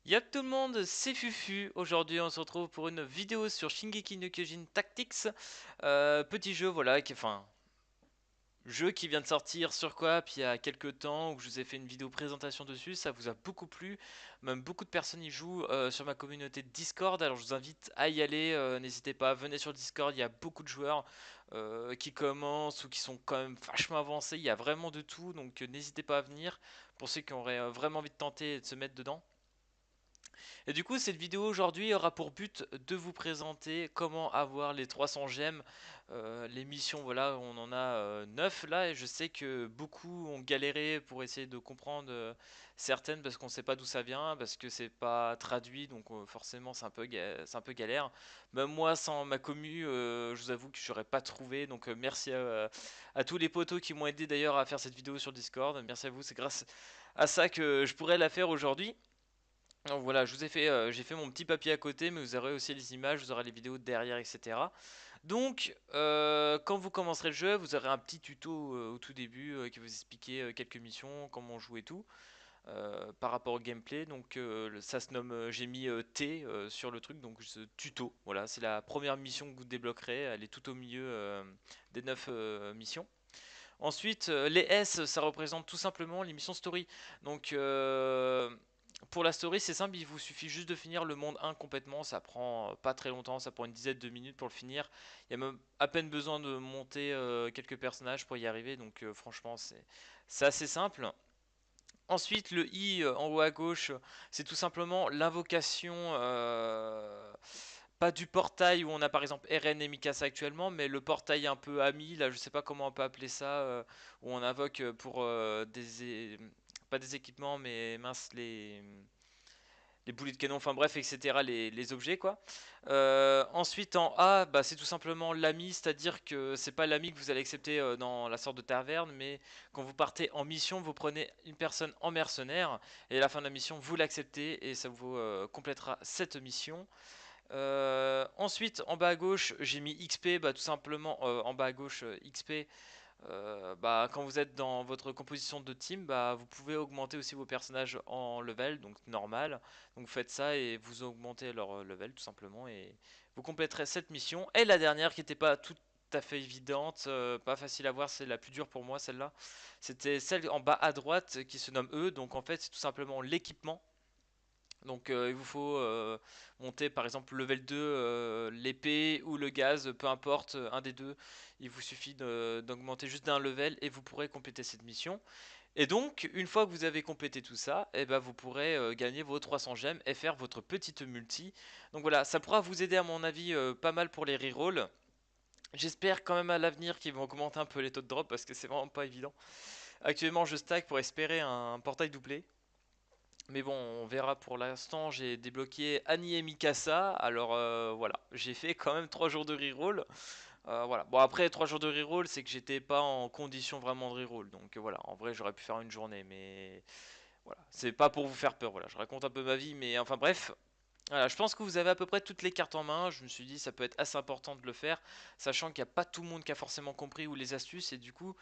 Y'a tout le monde, c'est Fufu. Aujourd'hui, on se retrouve pour une vidéo sur Shingeki no Kyojin Tactics. Petit jeu, voilà, jeu qui vient de sortir sur Coop il y a quelques temps, où je vous ai fait une vidéo présentation dessus. Ça vous a beaucoup plu, même beaucoup de personnes y jouent sur ma communauté de Discord. Alors je vous invite à y aller. N'hésitez pas, venez sur Discord. Il y a beaucoup de joueurs qui commencent ou qui sont quand même vachement avancés. Il y a vraiment de tout, donc n'hésitez pas à venir pour ceux qui auraient vraiment envie de tenter et de se mettre dedans. Et du coup, cette vidéo aujourd'hui aura pour but de vous présenter comment avoir les 300 gemmes, les missions, voilà, on en a 9 là, et je sais que beaucoup ont galéré pour essayer de comprendre certaines parce qu'on sait pas d'où ça vient, parce que c'est pas traduit, donc forcément c'est un peu galère. Même moi, sans ma commu, je vous avoue que j'aurais pas trouvé, donc merci à tous les potos qui m'ont aidé d'ailleurs à faire cette vidéo sur Discord, merci à vous, c'est grâce à ça que je pourrais la faire aujourd'hui. Donc voilà, je vous ai fait, j'ai fait mon petit papier à côté, mais vous aurez aussi les images, vous aurez les vidéos derrière, etc. Donc, quand vous commencerez le jeu, vous aurez un petit tuto au tout début qui va vous expliquer quelques missions, comment jouer et tout, par rapport au gameplay. Donc, ça se nomme, j'ai mis T sur le truc, donc ce tuto. Voilà, c'est la première mission que vous débloquerez, elle est tout au milieu des 9 missions. Ensuite, les S, ça représente tout simplement les missions story. Donc, pour la story, c'est simple, il vous suffit juste de finir le monde 1 complètement. Ça prend pas très longtemps, ça prend une dizaine de minutes pour le finir. Il y a même à peine besoin de monter quelques personnages pour y arriver. Donc, franchement, c'est assez simple. Ensuite, le I en haut à gauche, c'est tout simplement l'invocation, pas du portail où on a par exemple Eren et Mikasa actuellement, mais le portail un peu ami, là je sais pas comment on peut appeler ça, où on invoque pour pas des équipements, mais mince, les boulets de canon, enfin bref, etc., les objets quoi. Ensuite en A, bah, c'est tout simplement l'ami, c'est-à-dire que c'est pas l'ami que vous allez accepter dans la sorte de taverne, mais quand vous partez en mission, vous prenez une personne en mercenaire, et à la fin de la mission, vous l'acceptez, et ça vous complétera cette mission. Ensuite, en bas à gauche, j'ai mis XP, bah, tout simplement en bas à gauche XP. Bah, quand vous êtes dans votre composition de team, bah, vous pouvez augmenter aussi vos personnages en level, donc normal. Donc vous faites ça et vous augmentez leur level tout simplement et vous compléterez cette mission. Et la dernière qui n'était pas tout à fait évidente, pas facile à voir, c'est la plus dure pour moi celle-là. C'était celle en bas à droite qui se nomme E, donc en fait c'est tout simplement l'équipement. Donc il vous faut monter par exemple level 2 l'épée ou le gaz, peu importe, un des deux. Il vous suffit d'augmenter juste d'un level et vous pourrez compléter cette mission. Et donc une fois que vous avez complété tout ça, et ben, vous pourrez gagner vos 300 gemmes et faire votre petite multi. Donc voilà, ça pourra vous aider à mon avis pas mal pour les rerolls. J'espère quand même à l'avenir qu'ils vont augmenter un peu les taux de drop parce que c'est vraiment pas évident. Actuellement je stack pour espérer un portail doublé. Mais bon, on verra pour l'instant. J'ai débloqué Annie et Mikasa. Alors voilà, j'ai fait quand même 3 jours de reroll. Voilà. Bon, après 3 jours de reroll, c'est que j'étais pas en condition vraiment de reroll. Donc voilà, en vrai, j'aurais pu faire une journée. Mais voilà, c'est pas pour vous faire peur. Voilà, je raconte un peu ma vie. Mais enfin bref, voilà, je pense que vous avez à peu près toutes les cartes en main. Je me suis dit ça peut être assez important de le faire, sachant qu'il n'y a pas tout le monde qui a forcément compris ou les astuces. Et du coup,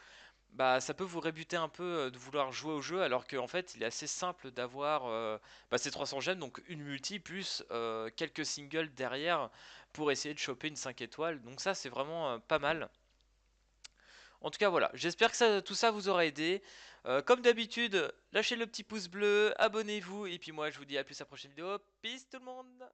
bah, ça peut vous rébuter un peu de vouloir jouer au jeu alors qu'en fait il est assez simple d'avoir bah, ces 300 gemmes, donc une multi plus quelques singles derrière pour essayer de choper une 5 étoiles. Donc ça c'est vraiment pas mal. En tout cas voilà, j'espère que tout ça vous aura aidé. Comme d'habitude, lâchez le petit pouce bleu, abonnez-vous et puis moi je vous dis à plus à la prochaine vidéo. Peace tout le monde.